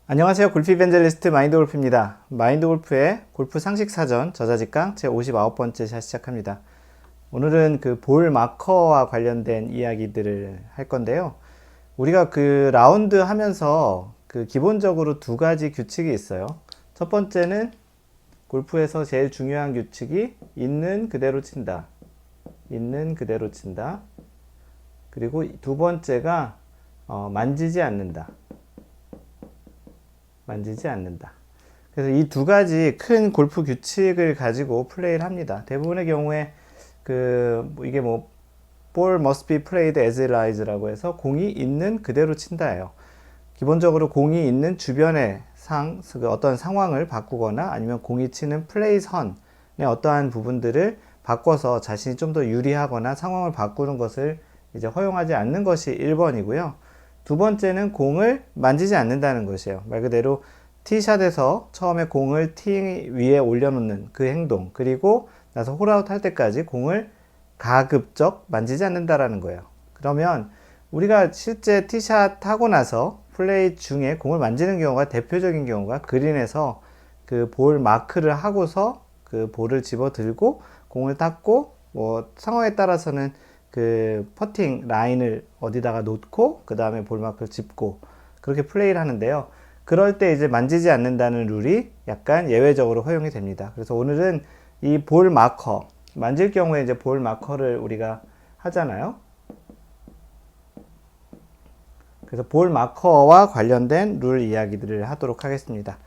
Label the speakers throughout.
Speaker 1: 안녕하세요. 골프 이벤젤리스트 마인드골프입니다. 마인드골프의 골프 상식사전 저자직강 제59번째 샷 시작합니다. 오늘은 그 볼 마커와 관련된 이야기들을 할 건데요. 우리가 그 라운드 하면서 그 기본적으로 두 가지 규칙이 있어요. 첫 번째는 골프에서 제일 중요한 규칙이 있는 그대로 친다. 있는 그대로 친다. 그리고 두 번째가 만지지 않는다. 만지지 않는다. 그래서 이 두 가지 큰 골프 규칙을 가지고 플레이를 합니다. 대부분의 경우에 이게 ball must be played as it lies라고 해서 공이 있는 그대로 친다예요. 기본적으로 공이 있는 주변의 어떤 상황을 바꾸거나 아니면 공이 치는 플레이 선의 어떠한 부분들을 바꿔서 자신이 좀 더 유리하거나 상황을 바꾸는 것을 이제 허용하지 않는 것이 1번이고요. 두 번째는 공을 만지지 않는다는 것이에요. 말 그대로 티샷에서 처음에 공을 티 위에 올려놓는 그 행동, 그리고 나서 홀아웃 할 때까지 공을 가급적 만지지 않는다라는 거예요. 그러면 우리가 실제 티샷 하고 나서 플레이 중에 공을 만지는 경우가 대표적인 경우가 그린에서 그 볼 마크를 하고서 그 볼을 집어 들고 공을 닦고 상황에 따라서는 그 퍼팅 라인을 어디다가 놓고 그 다음에 볼 마크를 짚고 그렇게 플레이를 하는데요. 그럴 때 이제 만지지 않는다는 룰이 약간 예외적으로 허용이 됩니다. 그래서 오늘은 이 볼 마커, 만질 경우에 이제 볼 마커를 우리가 하잖아요. 그래서 볼 마커와 관련된 룰 이야기들을 하도록 하겠습니다.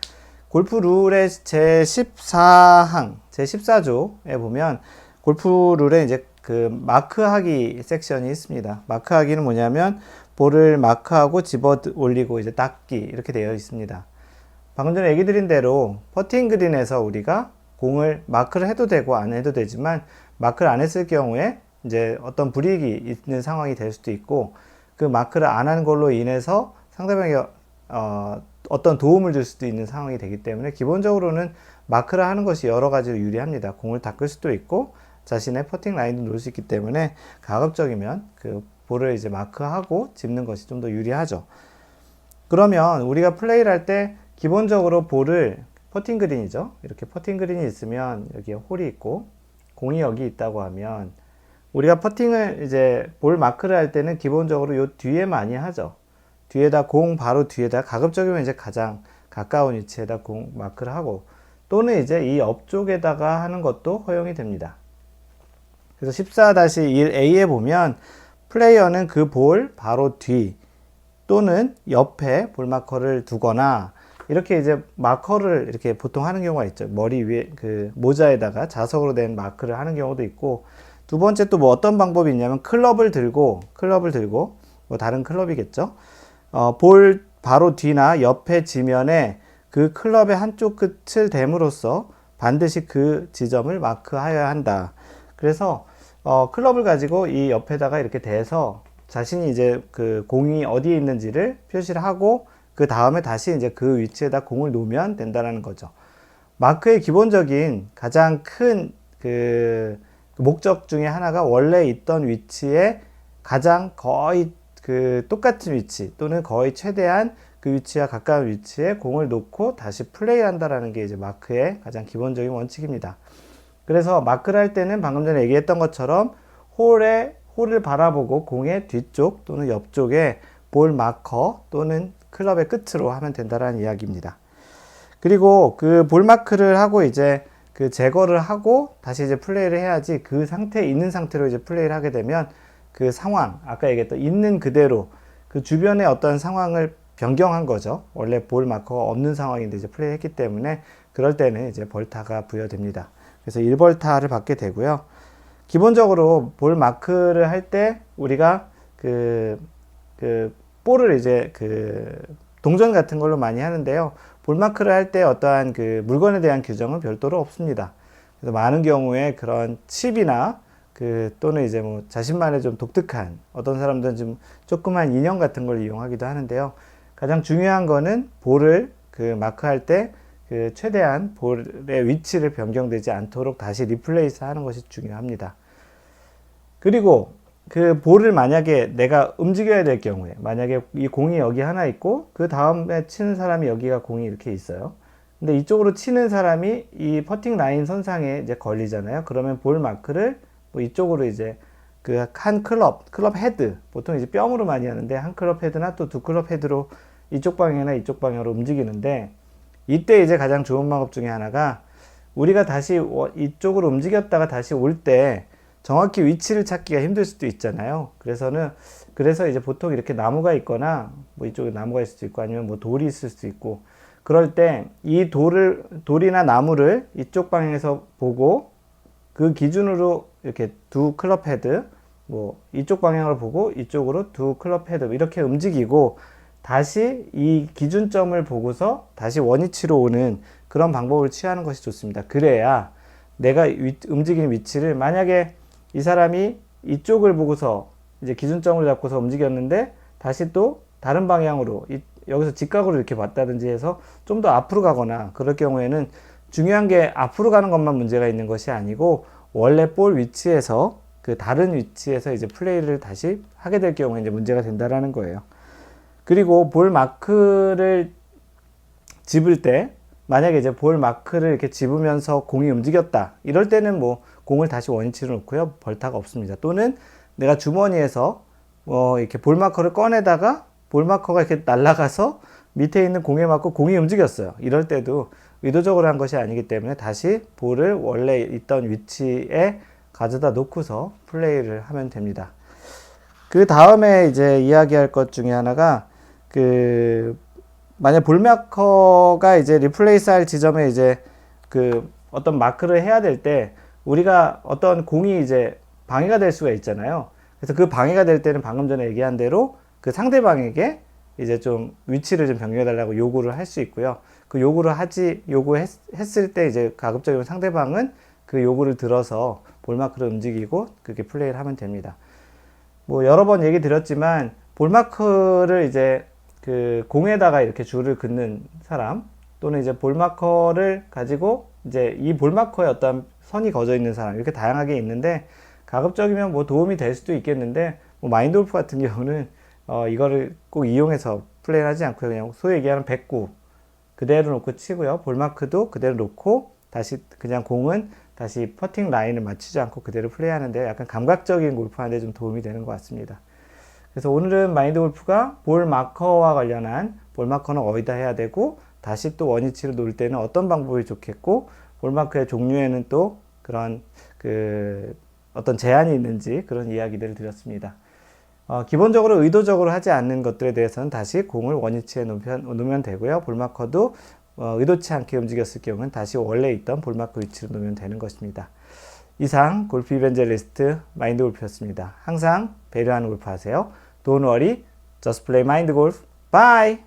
Speaker 1: 골프 룰의 제14항, 제14조에 보면 골프 룰에 이제 그 마크하기 섹션이 있습니다. 마크하기는 뭐냐면 볼을 마크하고 집어 올리고 이제 닦기 이렇게 되어 있습니다. 방금 전에 얘기 드린 대로 퍼팅 그린에서 우리가 공을 마크를 해도 되고 안 해도 되지만 마크를 안 했을 경우에 이제 어떤 불이익이 있는 상황이 될 수도 있고 그 마크를 안 하는 걸로 인해서 상대방이 어떤 도움을 줄 수도 있는 상황이 되기 때문에 기본적으로는 마크를 하는 것이 여러 가지로 유리합니다. 공을 닦을 수도 있고 자신의 퍼팅 라인도 놓을 수 있기 때문에 가급적이면 그 볼을 이제 마크하고 짚는 것이 좀 더 유리하죠. 그러면 우리가 플레이를 할 때 기본적으로 볼을 퍼팅 그린이죠. 이렇게 퍼팅 그린이 있으면 여기에 홀이 있고 공이 여기 있다고 하면 우리가 퍼팅을 이제 볼 마크를 할 때는 기본적으로 요 뒤에 많이 하죠. 뒤에다 공 바로 뒤에다 가급적이면 이제 가장 가까운 위치에다 공 마크를 하고 또는 이제 이 옆쪽에다가 하는 것도 허용이 됩니다. 그래서 14-1A에 보면 플레이어는 그 볼 바로 뒤 또는 옆에 볼 마커를 두거나 이렇게 이제 마커를 이렇게 보통 하는 경우가 있죠. 머리 위에 그 모자에다가 자석으로 된 마크를 하는 경우도 있고 두 번째 또 어떤 방법이 있냐면 클럽을 들고 다른 클럽이겠죠. 볼 바로 뒤나 옆에 지면에 그 클럽의 한쪽 끝을 댐으로써 반드시 그 지점을 마크하여야 한다. 그래서 클럽을 가지고 이 옆에다가 이렇게 대서 자신이 이제 그 공이 어디에 있는지를 표시를 하고 그 다음에 다시 이제 그 위치에다 공을 놓으면 된다는 거죠. 마크의 기본적인 가장 큰 그 목적 중에 하나가 원래 있던 위치에 가장 거의 그 똑같은 위치 또는 거의 최대한 그 위치와 가까운 위치에 공을 놓고 다시 플레이한다라는 게 이제 마크의 가장 기본적인 원칙입니다. 그래서 마크를 할 때는 방금 전에 얘기했던 것처럼 홀을 바라보고 공의 뒤쪽 또는 옆쪽에 볼 마커 또는 클럽의 끝으로 하면 된다는 이야기입니다. 그리고 그 볼 마크를 하고 이제 그 제거를 하고 다시 이제 플레이를 해야지 그 상태에 있는 상태로 이제 플레이를 하게 되면 그 상황, 아까 얘기했던 있는 그대로 그 주변의 어떤 상황을 변경한 거죠. 원래 볼 마커가 없는 상황인데 이제 플레이 했기 때문에 그럴 때는 이제 벌타가 부여됩니다. 그래서 1벌타를 받게 되고요. 기본적으로 볼 마크를 할 때 우리가 볼을 이제 동전 같은 걸로 많이 하는데요. 볼 마크를 할 때 어떠한 그 물건에 대한 규정은 별도로 없습니다. 그래서 많은 경우에 그런 칩이나 또는 이제 자신만의 좀 독특한 어떤 사람들은 좀 조그만 인형 같은 걸 이용하기도 하는데요. 가장 중요한 거는 볼을 마크할 때 최대한 볼의 위치를 변경되지 않도록 다시 리플레이스 하는 것이 중요합니다. 그리고 그 볼을 만약에 내가 움직여야 될 경우에, 만약에 이 공이 여기 하나 있고 그 다음에 치는 사람이 여기가 공이 이렇게 있어요. 근데 이쪽으로 치는 사람이 이 퍼팅 라인 선상에 이제 걸리잖아요. 그러면 볼 마크를 뭐 이쪽으로 이제 그 한 클럽 헤드, 보통 이제 뼘으로 많이 하는데 한 클럽 헤드나 또 두 클럽 헤드로 이쪽 방향이나 이쪽 방향으로 움직이는데, 이때 이제 가장 좋은 방법 중에 하나가, 우리가 다시 이쪽으로 움직였다가 다시 올 때 정확히 위치를 찾기가 힘들 수도 있잖아요. 그래서 이제 보통 이렇게 나무가 있거나, 뭐 이쪽에 나무가 있을 수도 있고, 아니면 뭐 돌이 있을 수도 있고, 그럴 때 이 돌이나 나무를 이쪽 방향에서 보고, 그 기준으로 이렇게 두 클럽 헤드, 뭐 이쪽 방향으로 보고 이쪽으로 두 클럽 헤드 이렇게 움직이고, 다시 이 기준점을 보고서 다시 원위치로 오는 그런 방법을 취하는 것이 좋습니다. 그래야 내가 움직이는 위치를, 만약에 이 사람이 이쪽을 보고서 이제 기준점을 잡고서 움직였는데 다시 또 다른 방향으로 여기서 직각으로 이렇게 봤다든지 해서 좀 더 앞으로 가거나, 그럴 경우에는 중요한 게 앞으로 가는 것만 문제가 있는 것이 아니고, 원래 볼 위치에서 그 다른 위치에서 이제 플레이를 다시 하게 될 경우에 이제 문제가 된다라는 거예요. 그리고 볼 마크를 집을 때, 만약에 이제 볼 마크를 이렇게 집으면서 공이 움직였다, 이럴 때는 뭐 공을 다시 원위치로 놓고요, 벌타가 없습니다. 또는 내가 주머니에서 이렇게 볼 마커를 꺼내다가 볼 마커가 이렇게 날아가서 밑에 있는 공에 맞고 공이 움직였어요. 이럴 때도 의도적으로 한 것이 아니기 때문에 다시 볼을 원래 있던 위치에 가져다 놓고서 플레이를 하면 됩니다. 그 다음에 이제 이야기할 것 중에 하나가, 만약 볼 마커가 이제 리플레이스 할 지점에 이제 어떤 마크를 해야 될 때, 우리가 어떤 공이 이제 방해가 될 수가 있잖아요. 그래서 그 방해가 될 때는 방금 전에 얘기한 대로 그 상대방에게 이제 좀 위치를 좀 변경해 달라고 요구를 할 수 있고요. 그 요구했을 때 이제 가급적이면 상대방은 그 요구를 들어서 볼마크를 움직이고 그렇게 플레이를 하면 됩니다. 뭐 여러 번 얘기 드렸지만, 볼마크를 이제 그 공에다가 이렇게 줄을 긋는 사람, 또는 이제 볼마커를 가지고 이제 이 볼마커에 어떤 선이 거져 있는 사람, 이렇게 다양하게 있는데, 가급적이면 뭐 도움이 될 수도 있겠는데, 뭐 마인드 골프 같은 경우는 이거를 꼭 이용해서 플레이를 하지 않고요. 그냥 소위 얘기하는 백구 그대로 놓고 치고요. 볼마크도 그대로 놓고 다시 그냥 공은 다시 퍼팅 라인을 맞추지 않고 그대로 플레이하는데, 약간 감각적인 골프하는데 좀 도움이 되는 것 같습니다. 그래서 오늘은 마인드 골프가 볼 마커와 관련한, 볼 마커는 어디다 해야 되고 다시 또 원위치로 놓을 때는 어떤 방법이 좋겠고, 볼 마크의 종류에는 또 그런 어떤 제한이 있는지, 그런 이야기들을 드렸습니다. 기본적으로 의도적으로 하지 않는 것들에 대해서는 다시 공을 원위치에 놓으면 되고요. 볼마커도 의도치 않게 움직였을 경우는 다시 원래 있던 볼마커 위치로 놓으면 되는 것입니다. 이상 골프 이벤젤리스트 마인드 골프였습니다. 항상 배려하는 골프 하세요. Don't worry, just play mind golf. Bye!